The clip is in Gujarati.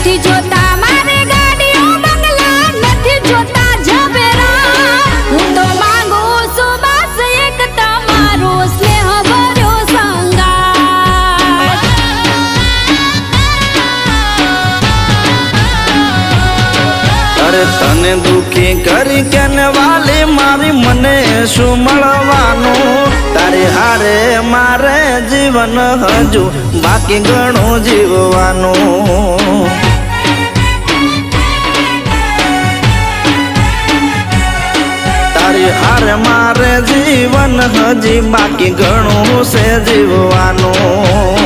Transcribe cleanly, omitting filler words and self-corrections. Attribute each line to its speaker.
Speaker 1: નથી જોતા મારે ગાડીઓ બંગલા, નથી જોતા ઝવેરા. હું તો માંગુ છું બસ એક તમારો સ્નેહ ભર્યો સંગાત.
Speaker 2: અરે તને દુખી કરી કેને વાલી મારી મને શું મળવાનું? તારી હારે મારે જીવન હજુ બાકી ઘણું જીવવાનું. તારી હારે મારે જીવન હજી બાકી ઘણું છે જીવવાનું.